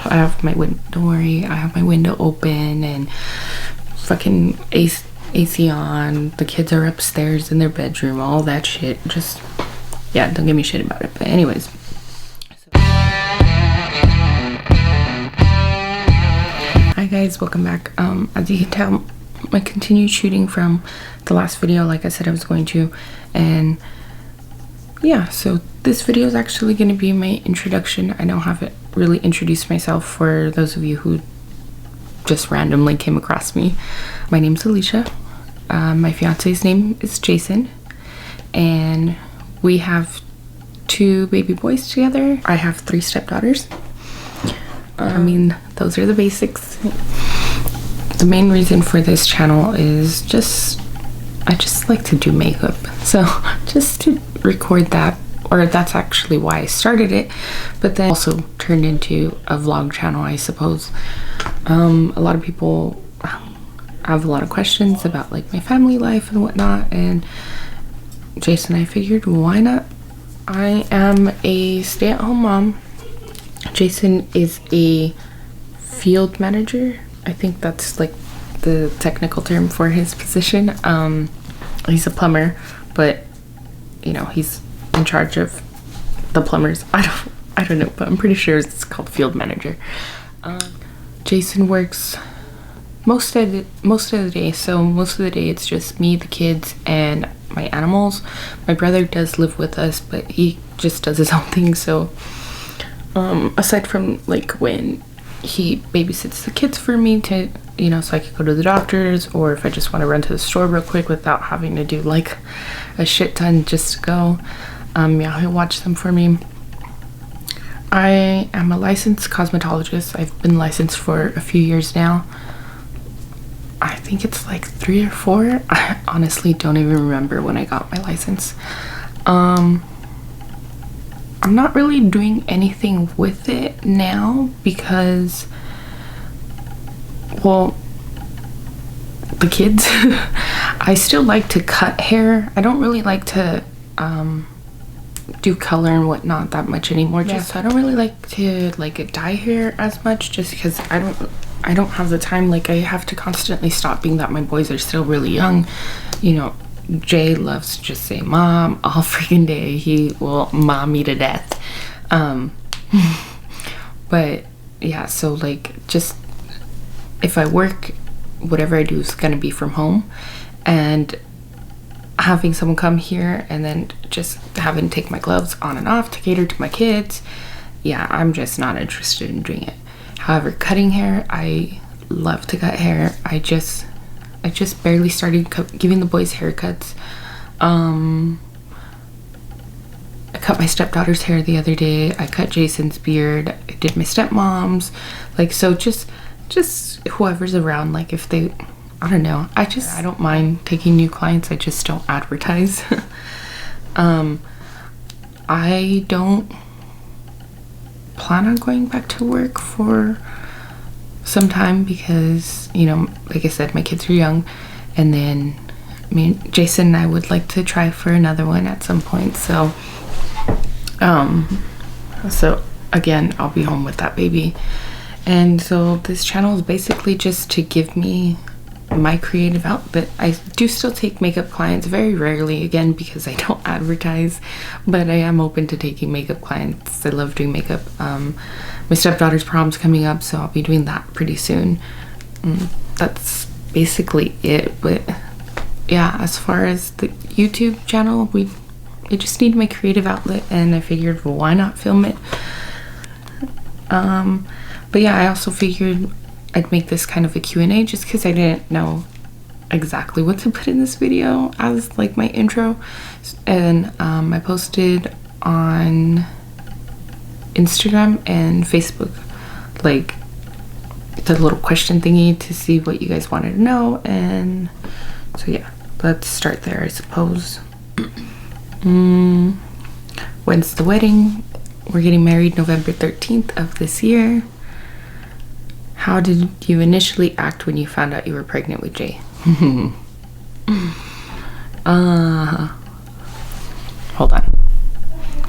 I have my window, don't worry, I have my window open and fucking AC on. The kids are upstairs in their bedroom, all that shit. Just, yeah, don't give me shit about it. But anyways, hi guys, welcome back. As you can tell, I continued shooting from the last video, like I said I was going to, and yeah, so this video is actually going to be my introduction. I don't have it really introduced myself for those of you who just randomly came across me. My name's Alicia. My fiance's name is Jason, and we have 2 baby boys together. I have 3 stepdaughters. I mean, those are the basics. The main reason for this channel is I just like to do makeup, so just to record that, or that's actually why I started it, but then also turned into a vlog channel, I suppose. A lot of people have a lot of questions about like my family life and whatnot, and Jason, I figured why not. I am a stay-at-home mom. Jason is a field manager. I think that's like the technical term for his position. He's a plumber, but you know, he's in charge of the plumbers. I don't know, but I'm pretty sure it's called field manager. Jason works most of the day, so most of the day it's just me, the kids, and my animals. My brother does live with us, but he just does his own thing. So aside from like when he babysits the kids for me to, you know, so I could go to the doctors, or if I just want to run to the store real quick without having to do like a shit ton just to go, yeah, he'll watch them for me. I am a licensed cosmetologist. I've been licensed for a few years now. I think it's like 3 or 4. I honestly don't even remember when I got my license. I'm not really doing anything with it now because, well, the kids. I still like to cut hair. I don't really like to do color and whatnot that much anymore. Just I don't really like to like dye hair as much, just because I don't have the time. Like, I have to constantly stop, being that my boys are still really young. You know, Jay loves to just say mom all freaking day. He will mom me to death. But yeah, so like, just if I work, whatever I do is gonna be from home, and having someone come here and then just having to take my gloves on and off to cater to my kids, yeah, I'm just not interested in doing it. However, cutting hair, I love to cut hair. I just barely started giving the boys haircuts. I cut my stepdaughter's hair the other day. I cut Jason's beard. I did my stepmom's. Like, so just whoever's around, like if they, I don't know. I don't mind taking new clients. I just don't advertise. I don't plan on going back to work for some time because, you know, like I said, my kids are young, and then I mean, Jason and I would like to try for another one at some point, so so again, I'll be home with that baby. And so this channel is basically just to give me my creative outlet. I do still take makeup clients, very rarely, again, because I don't advertise, but I am open to taking makeup clients. I love doing makeup. My stepdaughter's prom's coming up, so I'll be doing that pretty soon. That's basically it. But yeah, as far as the YouTube channel, I just need my creative outlet, and I figured, well, why not film it? But yeah, I also figured I'd make this kind of a Q&A just because I didn't know exactly what to put in this video as like my intro. And I posted on Instagram and Facebook like the little question thingy to see what you guys wanted to know. And so yeah, let's start there, I suppose. When's the wedding? We're getting married November 13th of this year. How did you initially act when you found out you were pregnant with Jay? Hold on.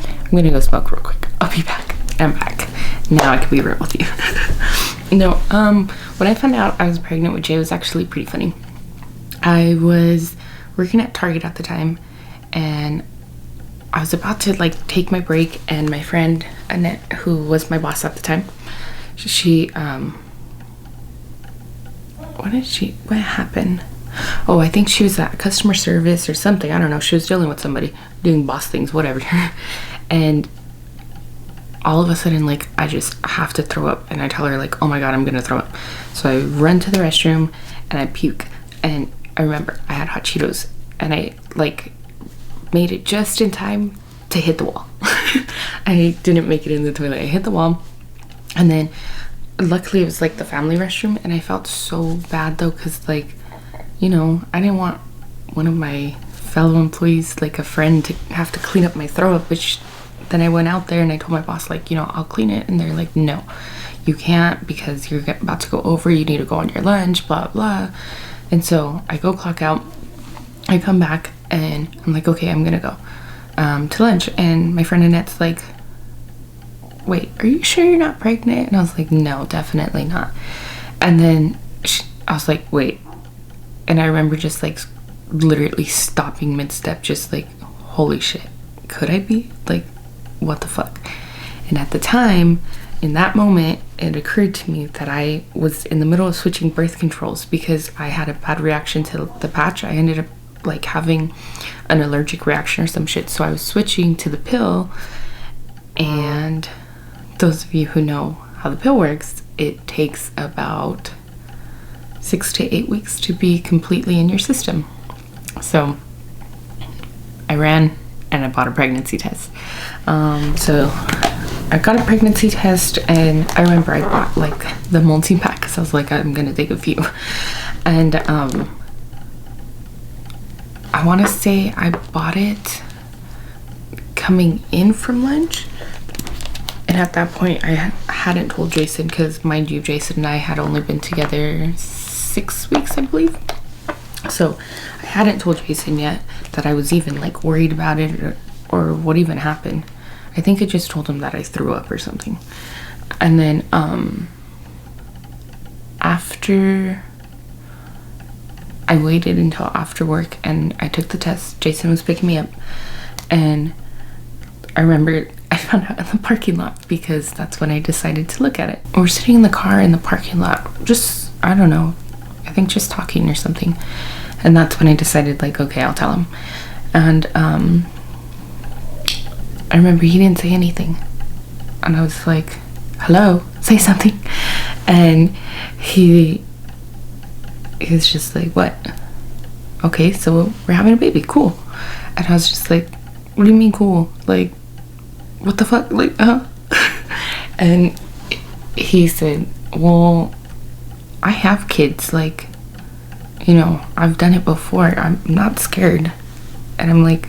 I'm gonna go smoke real quick. I'll be back. I'm back. Now I can be real with you. No, when I found out I was pregnant with Jay, it was actually pretty funny. I was working at Target at the time, and I was about to like take my break, and my friend Annette, who was my boss at the time, she what happened? Oh, I think she was at customer service or something. I don't know. She was dealing with somebody, doing boss things, whatever. And all of a sudden, like, I just have to throw up, and I tell her like, oh my god, I'm gonna throw up. So I run to the restroom and I puke, and I remember I had hot Cheetos, and I like made it just in time to hit the wall. I didn't make it in the toilet. I hit the wall, and then luckily it was like the family restroom, and I felt so bad though, because like, you know, I didn't want one of my fellow employees, like a friend, to have to clean up my throw up. Which then I went out there and I told my boss, like, you know, I'll clean it, and they're like, no, you can't, because you're about to go over, you need to go on your lunch, blah blah. And so I go clock out, I come back, and I'm like, okay, I'm gonna go to lunch. And my friend Annette's like, wait, are you sure you're not pregnant? And I was like, no, definitely not. And then I was like, wait. And I remember just like literally stopping mid-step, just like, holy shit, could I be? Like, what the fuck? And at the time, in that moment, it occurred to me that I was in the middle of switching birth controls because I had a bad reaction to the patch. I ended up like having an allergic reaction or some shit. So I was switching to the pill, and those of you who know how the pill works, it takes about 6 to 8 weeks to be completely in your system. So I ran and I bought a pregnancy test. So I got a pregnancy test, and I remember I bought like the multi-pack because I was like, I'm gonna take a few. And I want to say I bought it coming in from lunch, and at that point I hadn't told Jason, because mind you, Jason and I had only been together 6 weeks, I believe. So I hadn't told Jason yet that I was even like worried about it, or what even happened. I think I just told him that I threw up or something. And then after I waited until after work and I took the test, Jason was picking me up, and I remember I found out in the parking lot, because that's when I decided to look at it. We're sitting in the car in the parking lot, just, I don't know, I think just talking or something, and that's when I decided, like, okay, I'll tell him. And I remember he didn't say anything, and I was like, hello, say something. And he was just like, what? Okay, so we're having a baby, cool. And I was just like, what do you mean cool? Like, what the fuck? Like, And he said, well, I have kids, like, you know, I've done it before, I'm not scared. And I'm like,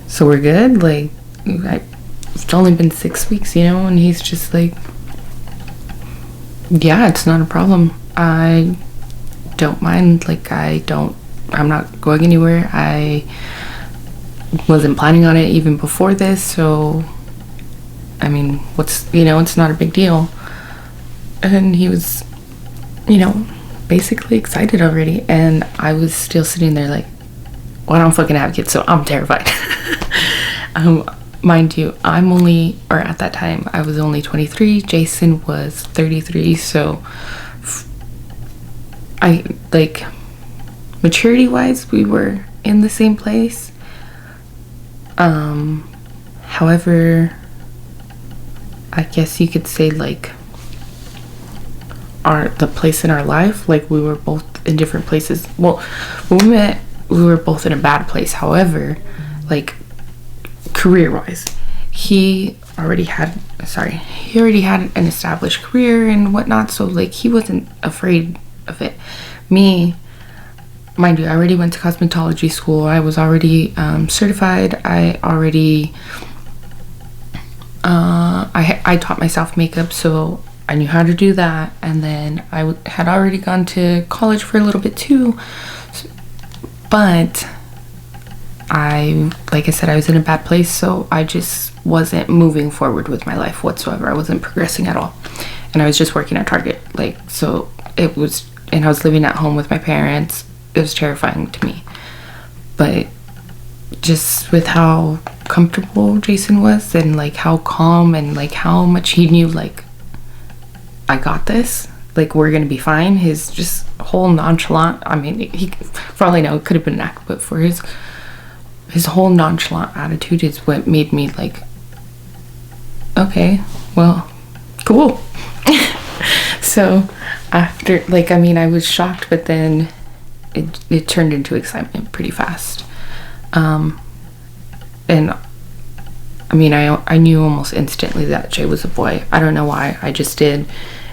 so we're good? Like, it's only been 6 weeks, you know? And he's just like, yeah, it's not a problem, I don't mind, like, I'm not going anywhere, I wasn't planning on it even before this, so I mean, what's, you know, it's not a big deal. And he was, you know, basically excited already, and I was still sitting there like, well, I don't fucking have kids, so I'm terrified. Mind you, at that time I was only 23, Jason was 33, so I, like, maturity wise, we were in the same place. However, I guess you could say, like, the place in our life, like, we were both in different places. Well, when we met, we were both in a bad place. However, like, career wise, he already had an established career and whatnot, so like, he wasn't afraid of it. Me, mind you, I already went to cosmetology school, I was already certified, I already I taught myself makeup, so I knew how to do that. And then I had already gone to college for a little bit too, but like I said, I was in a bad place, so I just wasn't moving forward with my life whatsoever. I wasn't progressing at all. and I was just working at Target. Like, so it was, and I was living at home with my parents. It was terrifying to me. But just with how comfortable Jason was, and like how calm, and like how much he knew, like, I got this, like, we're gonna be fine. His just whole nonchalant, I mean, he, for all I know, it could have been an act, but for his whole nonchalant attitude is what made me like, okay, well, cool. So after, like, I mean, I was shocked, but then it turned into excitement pretty fast. And I mean, I knew almost instantly that Jay was a boy. I don't know why, I just did.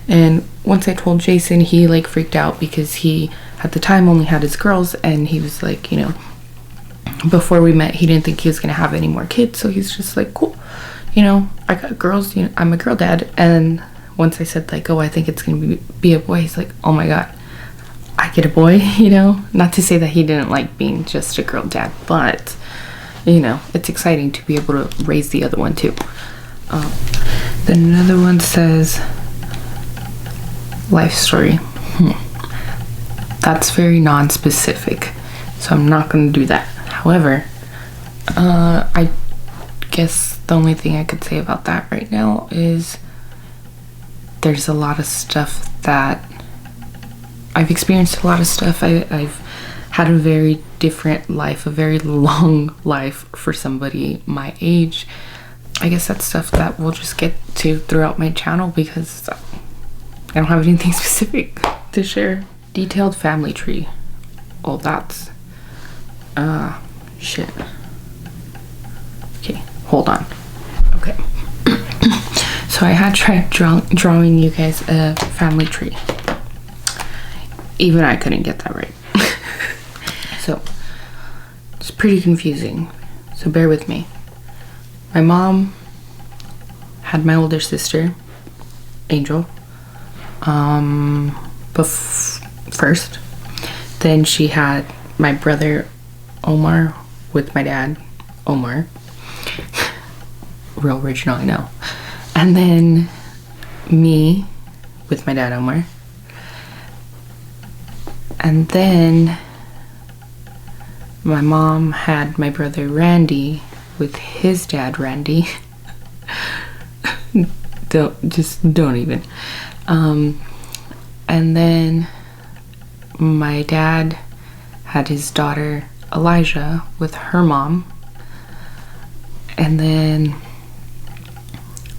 And once I told Jason, he like freaked out because he at the time only had his girls, and he was like, you know, before we met, he didn't think he was gonna have any more kids, so he's just like, cool, you know, I got girls, you know, I'm a girl dad. And once I said like, oh, I think it's gonna be a boy, he's like, oh my god, I get a boy, you know. Not to say that he didn't like being just a girl dad, but you know, it's exciting to be able to raise the other one too. Then another one says life story. That's very non-specific, so I'm not gonna do that. However, I guess the only thing I could say about that right now is there's a lot of stuff that I've experienced. A lot of stuff. I've had a very different life, a very long life for somebody my age. I guess that's stuff that we'll just get to throughout my channel because I don't have anything specific to share. Detailed family tree. Oh, that's shit. Okay, hold on. Okay. So I had tried drawing you guys a family tree. Even I couldn't get that right. So it's pretty confusing, so bear with me. My mom had my older sister, Angel, first. Then she had my brother Omar with my dad, Omar. Real original, I know. And then me with my dad, Omar. And then my mom had my brother Randy with his dad, Randy. don't even. And then my dad had his daughter Elijah with her mom. And then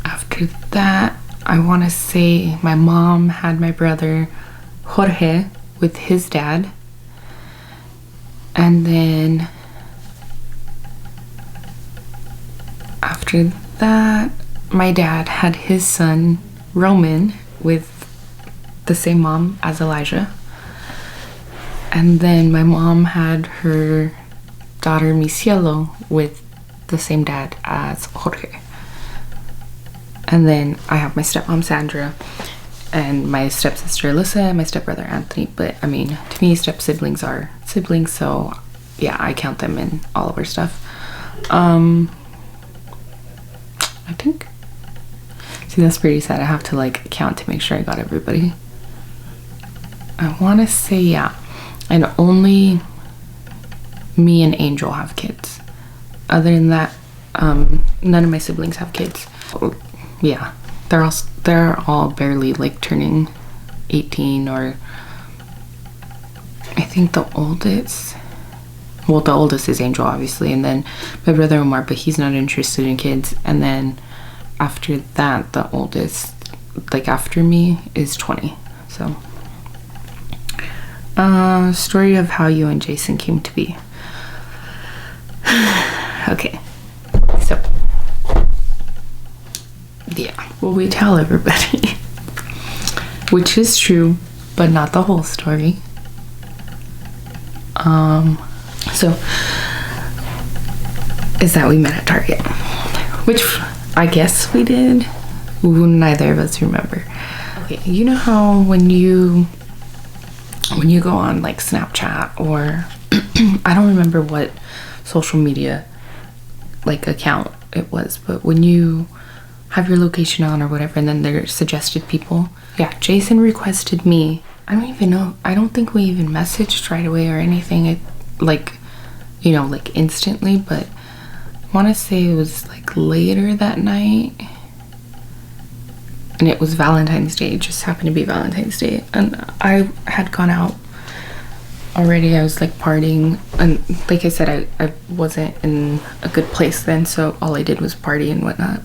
after that, I want to say my mom had my brother Jorge with his dad. And then after that, my dad had his son Roman with the same mom as Elijah. And then my mom had her daughter Misielo with the same dad as Jorge. And then I have my stepmom Sandra and my stepsister Alyssa and my stepbrother Anthony. But I mean, to me, step siblings are siblings, so yeah, I count them in all of our stuff. I think, see, that's pretty sad. I have to like count to make sure I got everybody. I want to say, yeah, and only me and Angel have kids. Other than that, none of my siblings have kids. Yeah, they're all barely like turning 18, or I think the oldest is Angel, obviously, and then my brother Omar, but he's not interested in kids. And then after that, the oldest, like after me, is 20. So story of how you and Jason came to be. Okay, so yeah, well, we tell everybody, which is true, but not the whole story. So is that we met at Target, which I guess we did. Neither of us remember. Okay, you know how when you go on like Snapchat, or I don't remember what social media like account it was, but when you have your location on or whatever, and then their suggested people. Yeah, Jason requested me. I don't even know. I don't think we even messaged right away or anything. It, like, you know, like instantly, but I want to say it was like later that night. And it was Valentine's Day. It just happened to be Valentine's Day. And I had gone out already. I was like partying. And like I said, I wasn't in a good place then. So all I did was party and whatnot.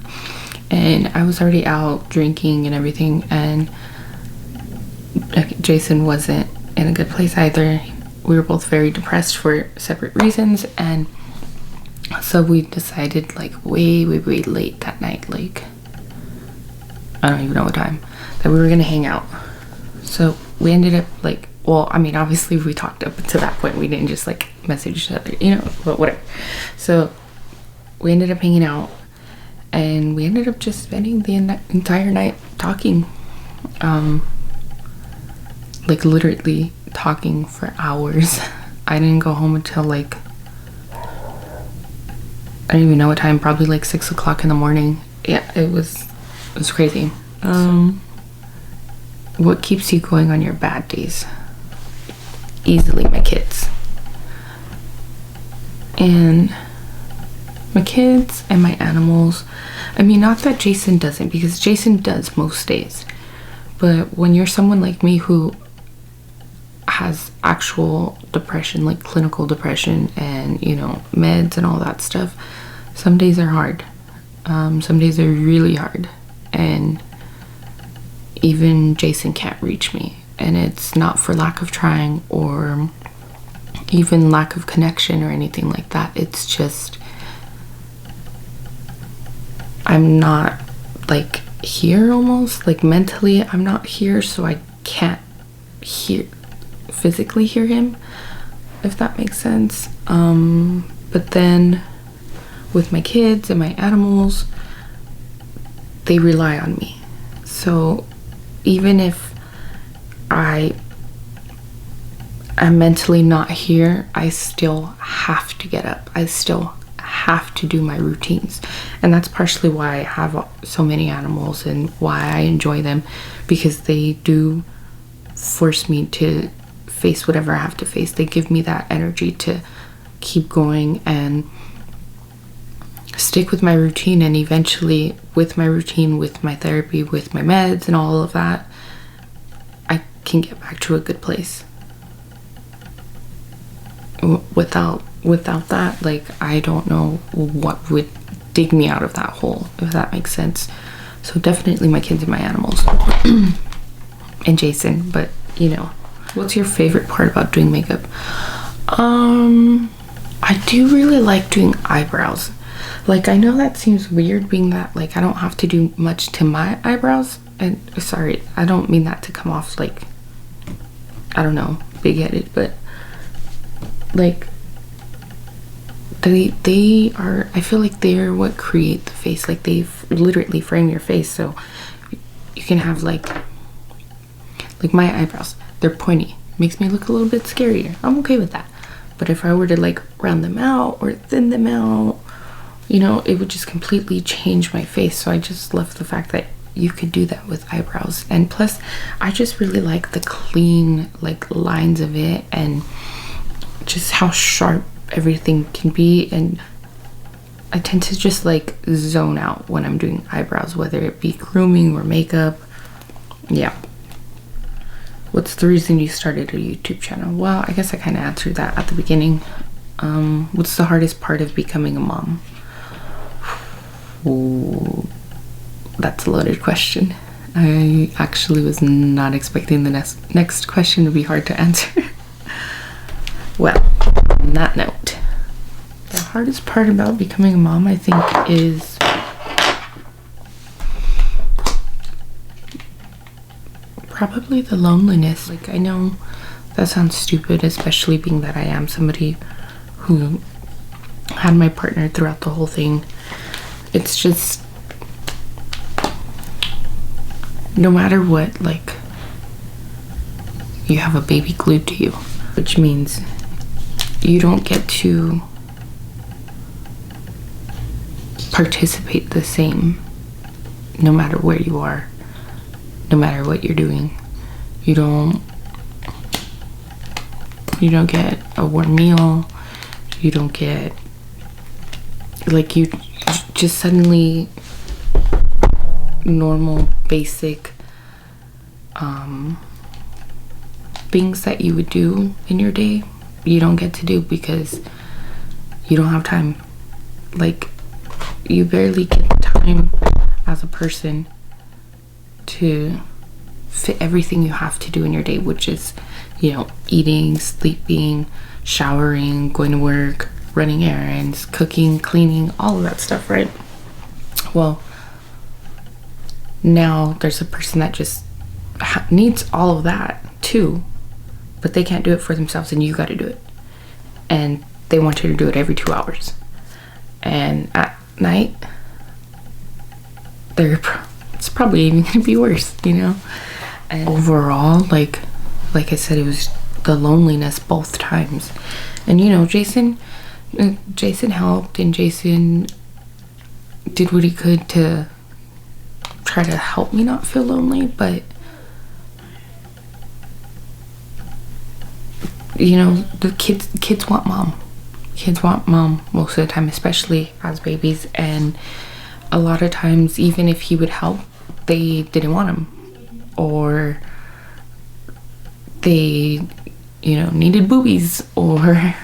And I was already out drinking and everything. And Jason wasn't in a good place either. We were both very depressed for separate reasons. And so we decided like way late that night, like I don't even know what time, that we were gonna hang out. So we ended up like, well, I mean, obviously we talked up to that point. We didn't just like message each other, you know, but whatever. So we ended up hanging out, and we ended up just spending the entire night talking. Like literally talking for hours. I didn't go home until like, I don't even know what time, probably like 6 o'clock in the morning. Yeah, it was crazy. What keeps you going on your bad days? Easily my kids. And my kids and my animals. I mean, not that Jason doesn't, because Jason does most days. But when you're someone like me who has actual depression, like clinical depression, and you know, meds and all that stuff, some days are hard. Some days are really hard, and even Jason can't reach me. And it's not for lack of trying or even lack of connection or anything like that. It's just I'm not like here, almost like mentally I'm not here, so I can't physically hear him, if that makes sense. But then with my kids and my animals, they rely on me. So even if I'm mentally not here, I still have to get up. I still have to do my routines. And that's partially why I have so many animals and why I enjoy them, because they do force me to face whatever I have to face. They give me that energy to keep going and stick with my routine. And eventually, with my routine, with my therapy, with my meds and all of that, I can get back to a good place. Without that, like, I don't know what would dig me out of that hole, if that makes sense. So definitely my kids and my animals and Jason. But you know, what's your favorite part about doing makeup? I do really like doing eyebrows. Like, I know that seems weird, being that like I don't have to do much to my eyebrows. And sorry, I don't mean that to come off like, I don't know, big-headed, but like they are, I feel like they're what create the face. Like, they literally frame your face. So you can have like my eyebrows, they're pointy, makes me look a little bit scarier. I'm okay with that. But if I were to like round them out or thin them out, you know, it would just completely change my face. So I just love the fact that you could do that with eyebrows. And plus, I just really like the clean like lines of it, and just how sharp everything can be. And I tend to just like zone out when I'm doing eyebrows, whether it be grooming or makeup. Yeah. What's the reason you started a YouTube channel? Well, I guess I kind of answered that at the beginning. What's the hardest part of becoming a mom? Ooh, that's a loaded question. I actually was not expecting the next question to be hard to answer. Well, on that note, the hardest part about becoming a mom, I think, is probably the loneliness. Like, I know that sounds stupid, especially being that I am somebody who had my partner throughout the whole thing. It's just, no matter what, like, you have a baby glued to you, which means you don't get to participate the same no matter where you are, no matter what you're doing. You don't get a warm meal. You don't get, like, you just suddenly normal basic things that you would do in your day, you don't get to do because you don't have time. Like, you barely get time as a person to fit everything you have to do in your day, which is, you know, eating, sleeping, showering, going to work, running errands, cooking, cleaning, all of that stuff, right? Well, now there's a person that just needs all of that too, but they can't do it for themselves, and you got to do it. And they want you to do it every 2 hours. And at night, it's probably even gonna be worse, you know? And overall, like I said, it was the loneliness both times. And, you know, Jason helped, and Jason did what he could to try to help me not feel lonely, but, you know, the kids want mom. Kids want mom most of the time, especially as babies. And a lot of times, even if he would help, they didn't want him, or they, you know, needed boobies, or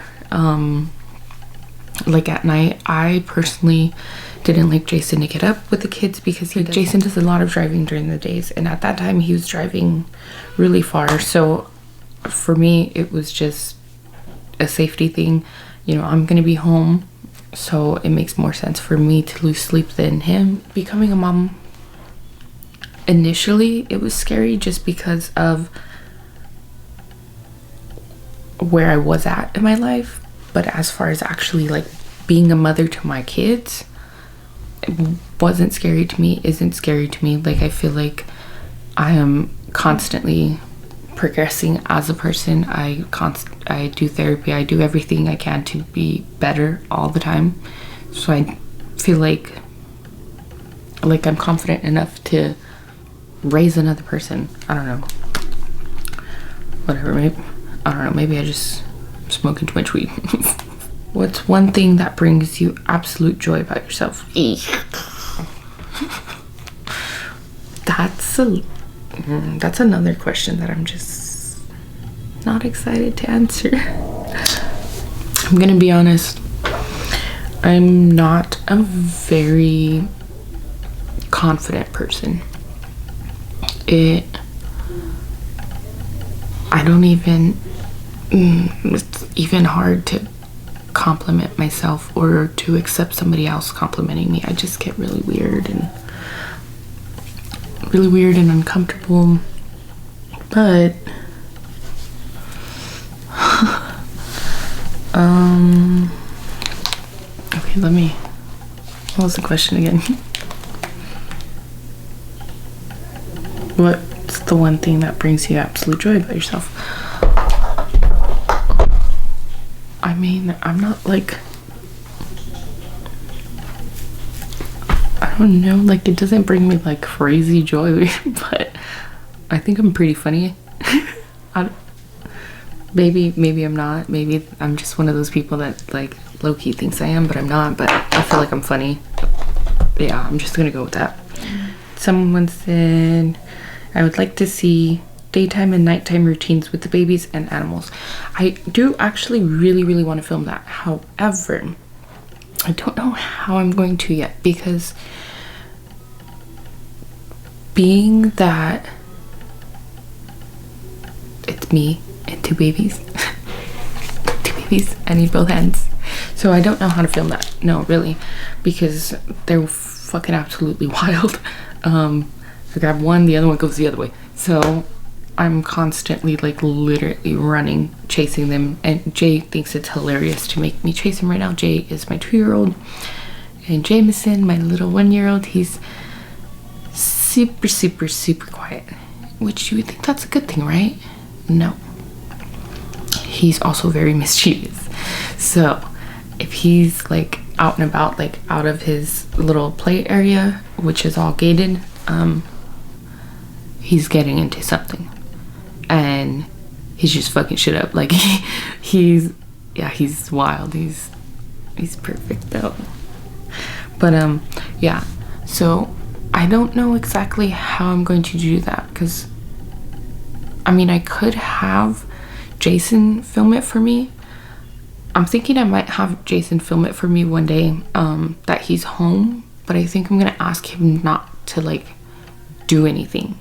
like at night, I personally didn't like Jason to get up with the kids because Jason does a lot of driving during the days, and at that time he was driving really far. So for me, it was just a safety thing. You know, I'm gonna be home, so it makes more sense for me to lose sleep than him. Becoming a mom, initially it was scary just because of where I was at in my life, but as far as actually like being a mother to my kids, it wasn't scary to me, isn't scary to me. Like, I feel like I am constantly progressing as a person. I do therapy, I do everything I can to be better all the time. So I feel like I'm confident enough to raise another person. I don't know, whatever, maybe I don't know, maybe I just smoking too much weed. What's one thing that brings you absolute joy about yourself? That's another question that I'm just not excited to answer. I'm gonna be honest, I'm not a very confident person. It's even hard to compliment myself or to accept somebody else complimenting me. I just get really weird and uncomfortable. But okay, what was the question again? What's the one thing that brings you absolute joy about yourself? I mean, I'm not like, I don't know, like, it doesn't bring me like crazy joy, but I think I'm pretty funny. Maybe I'm not. Maybe I'm just one of those people that like low-key thinks I am, but I'm not. But I feel like I'm funny. Yeah, I'm just gonna go with that. Someone said, I would like to see daytime and nighttime routines with the babies and animals. I do actually really want to film that. However, I don't know how I'm going to yet, because being that it's me and two babies, I need both hands. So I don't know how to film that. No, really, because they're fucking absolutely wild. I grab one, the other one goes the other way. So I'm constantly like literally running, chasing them, and Jay thinks it's hilarious to make me chase him right now. Jay is my 2-year-old, and Jameson, my little 1-year-old, he's super quiet, which you would think that's a good thing, right? No. He's also very mischievous. So if he's like out and about, like out of his little play area, which is all gated, he's getting into something, and he's just fucking shit up. Like he's wild. He's perfect though. But yeah, so I don't know exactly how I'm going to do that, because I mean, I could have Jason film it for me. I'm thinking I might have Jason film it for me one day, that he's home, but I think I'm gonna ask him not to like do anything,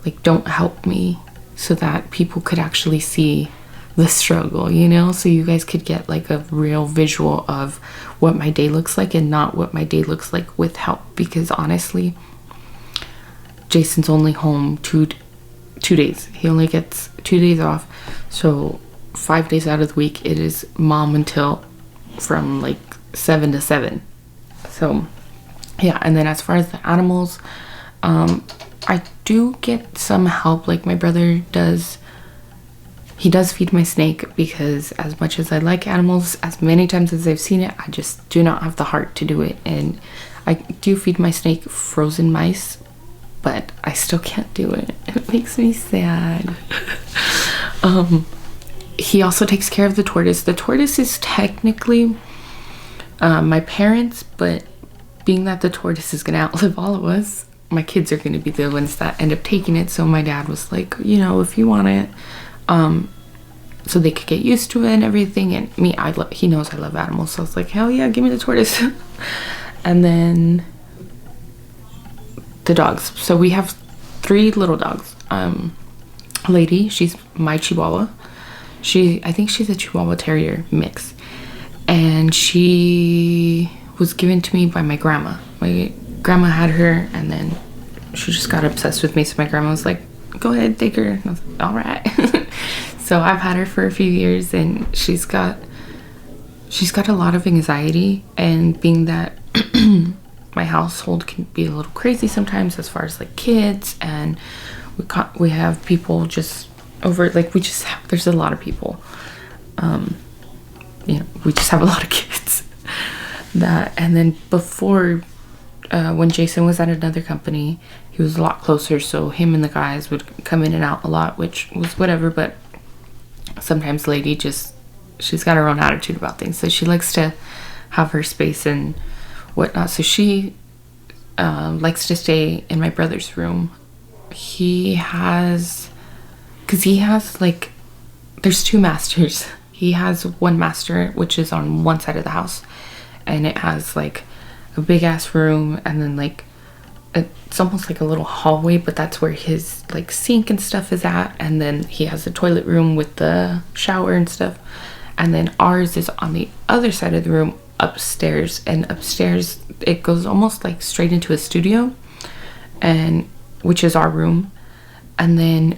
like don't help me, so that people could actually see the struggle, you know, so you guys could get like a real visual of what my day looks like, and not what my day looks like with help. Because honestly, Jason's only home two days. He only gets 2 days off, so 5 days out of the week it is mom until from like 7 to 7. So yeah, and then as far as the animals, I do get some help. Like my brother does, he does feed my snake, because as much as I like animals, as many times as I've seen it, I just do not have the heart to do it. And I do feed my snake frozen mice, but I still can't do it. It makes me sad. He also takes care of the tortoise. The tortoise is technically my parents, but being that the tortoise is gonna outlive all of us, my kids are gonna be the ones that end up taking it. So my dad was like, you know, if you want it, so they could get used to it and everything. And me, he knows I love animals, so I was like, hell yeah, give me the tortoise. And then the dogs. So we have 3 little dogs. Lady, she's my Chihuahua. I think she's a Chihuahua Terrier mix, and she was given to me by my grandma. My grandma had her, and then she just got obsessed with me, so my grandma was like, go ahead, take her. And I was like, all right. So I've had her for a few years, and she's got a lot of anxiety, and being that my household can be a little crazy sometimes as far as like kids, and we have people just over, like there's a lot of people, you know, we just have a lot of kids. And then before, when Jason was at another company, he was a lot closer, so him and the guys would come in and out a lot, which was whatever. But sometimes Lady she's got her own attitude about things, so she likes to have her space and whatnot. So she likes to stay in my brother's room. Because he has like, there's 2 masters. He has one master which is on one side of the house, and it has like a big ass room, and then like it's almost like a little hallway, but that's where his like sink and stuff is at. And then he has a toilet room with the shower and stuff, and then ours is on the other side of the room upstairs. And upstairs it goes almost like straight into a studio, and which is our room. And then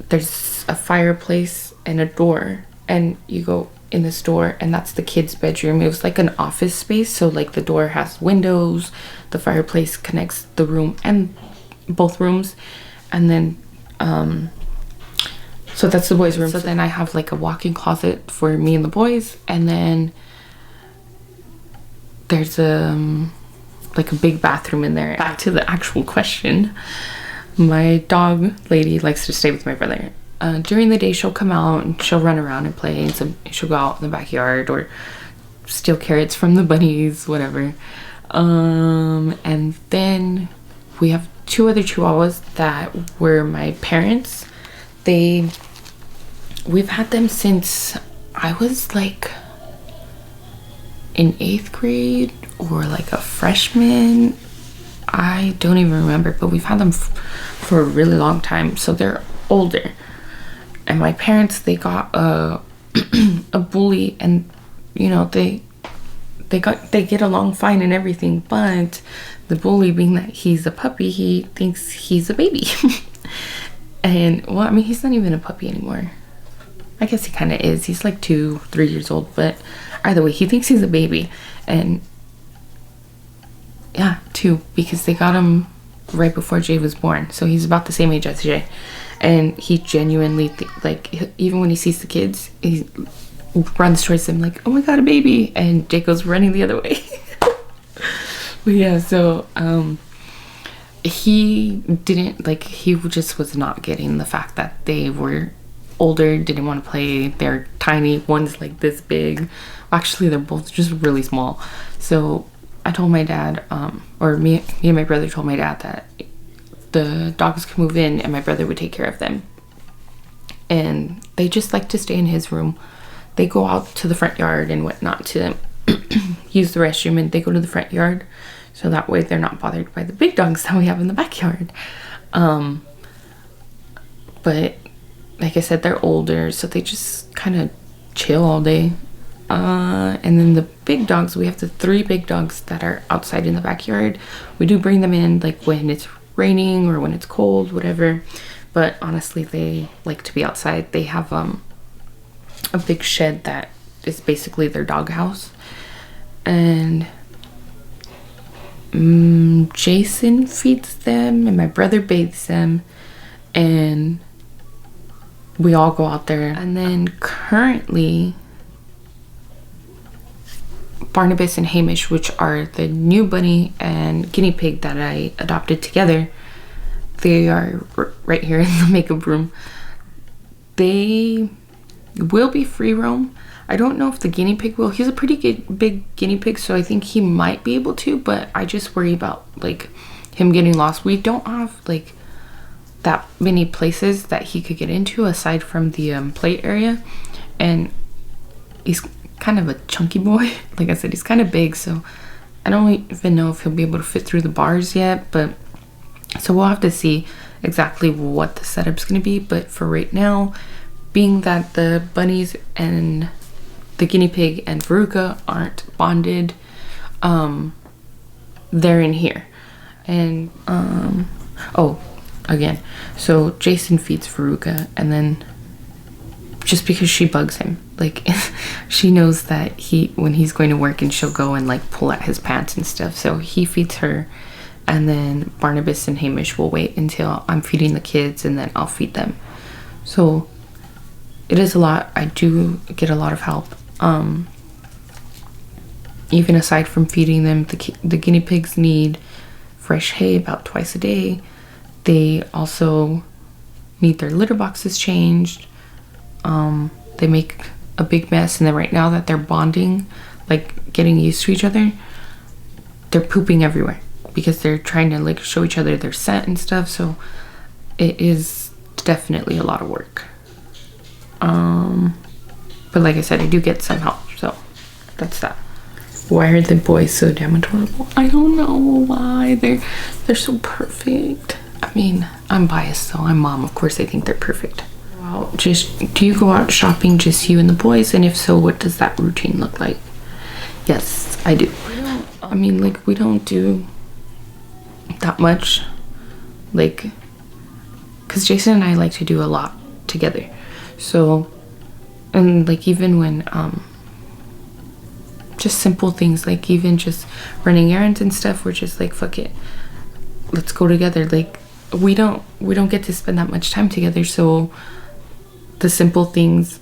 there's a fireplace and a door, and you go in this door, and that's the kids' bedroom. It was like an office space, so like the door has windows, the fireplace connects the room and both rooms, and then so that's the boys' room. So then I have like a walk-in closet for me and the boys, and then there's like a big bathroom in there. Back to the actual question, my dog Lady likes to stay with my brother. During the day she'll come out and she'll run around and play, and she'll go out in the backyard or steal carrots from the bunnies, whatever. And then we have 2 other Chihuahuas that were my parents. We've had them since I was like in 8th grade or like a freshman. I don't even remember, but we've had them for a really long time, so they're older. And my parents, they got a bully, and you know, they get along fine and everything, but the bully, being that he's a puppy, he thinks he's a baby. And well, I mean, he's not even a puppy anymore. I guess he kind of is. He's like 2-3 years old, but either way, he thinks he's a baby. And yeah, 2, because they got him right before Jay was born, so he's about the same age as Jay. And he genuinely like, even when he sees the kids, he runs towards them like, oh my god, a baby, and Jay goes running the other way. But yeah, so he didn't like, he just was not getting the fact that they were older, didn't want to play. They're tiny. One's like this big. Actually, they're both just really small. So I told my dad, or me and my brother told my dad that the dogs could move in and my brother would take care of them. And they just like to stay in his room. They go out to the front yard and whatnot to use the restroom, and they go to the front yard, so that way they're not bothered by the big dogs that we have in the backyard. But like I said, they're older, so they just kind of chill all day. And then the big dogs, we have the 3 big dogs that are outside in the backyard. We do bring them in like when it's raining or when it's cold, whatever, but honestly they like to be outside. They have a big shed that is basically their dog house, and Jason feeds them and my brother bathes them, and we all go out there. And then currently Barnabas and Hamish, which are the new bunny and guinea pig that I adopted together, they are right here in the makeup room. They will be free roam. I don't know if the guinea pig will. He's a pretty big guinea pig, so I think he might be able to, but I just worry about like him getting lost. We don't have like that many places that he could get into aside from the play area, and he's kind of a chunky boy. Like I said, he's kind of big, so I don't even know if he'll be able to fit through the bars yet, but so we'll have to see exactly what the setup's going to be. But for right now, being that the bunnies and the guinea pig and Veruca aren't bonded, they're in here. And oh, again, so Jason feeds Veruca, and then just because she bugs him, like she knows that when he's going to work, and she'll go and like pull at his pants and stuff, so he feeds her, and then Barnabas and Hamish will wait until I'm feeding the kids, and then I'll feed them. So it is a lot. I do get a lot of help. Even aside from feeding them, the guinea pigs need fresh hay about twice a day. They also need their litter boxes changed. They make a big mess, and then right now that they're bonding, like getting used to each other, they're pooping everywhere because they're trying to like show each other their scent and stuff. So it is definitely a lot of work. But like I said, I do get some help, so that's that. Why are the boys so damn adorable? I don't know why. They're so perfect. I mean, I'm biased, though. I'm mom. Of course I think they're perfect. Well, do you go out shopping just you and the boys? And if so, what does that routine look like? Yes, I do. I mean, like, we don't do that much. Like, because Jason and I like to do a lot together. So, and like even when, just simple things, like even just running errands and stuff, we're just like, fuck it, let's go together. Like we don't get to spend that much time together, so the simple things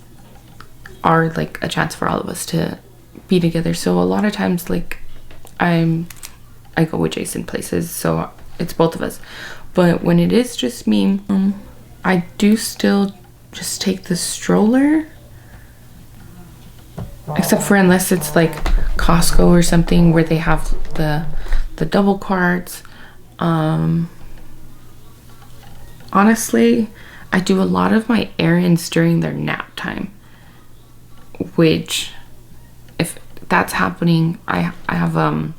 are like a chance for all of us to be together. So a lot of times, like I go with Jason places, so it's both of us. But when it is just me, I do still just take the stroller, except for unless it's like Costco or something where they have the double carts. Honestly, I do a lot of my errands during their nap time, which if that's happening, I have a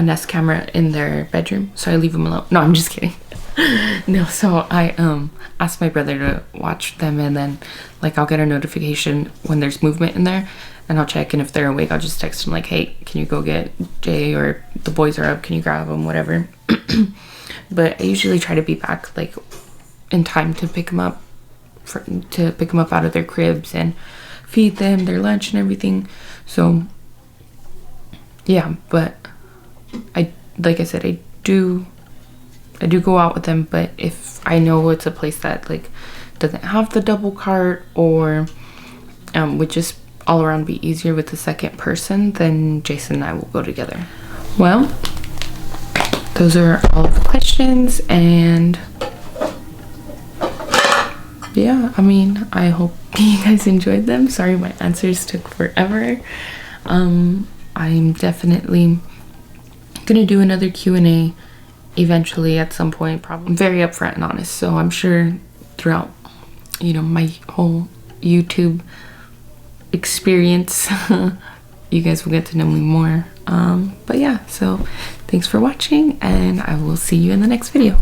Nest camera in their bedroom, so I leave them alone. No, I'm just kidding. No, so I ask my brother to watch them, and then like I'll get a notification when there's movement in there, and I'll check, and if they're awake, I'll just text them like, hey, can you go get Jay, or the boys are up, can you grab them, whatever. But I usually try to be back like in time to pick them up out of their cribs and feed them their lunch and everything. So yeah, but like I said, I do go out with them, but if I know it's a place that like doesn't have the double cart, or would just all around be easier with the second person, then Jason and I will go together. Well, those are all the questions, and yeah, I mean, I hope you guys enjoyed them. Sorry my answers took forever. I'm definitely gonna do another Q&A eventually at some point, probably. I'm very upfront and honest, so I'm sure throughout, you know, my whole YouTube experience you guys will get to know me more. But yeah, so thanks for watching, and I will see you in the next video.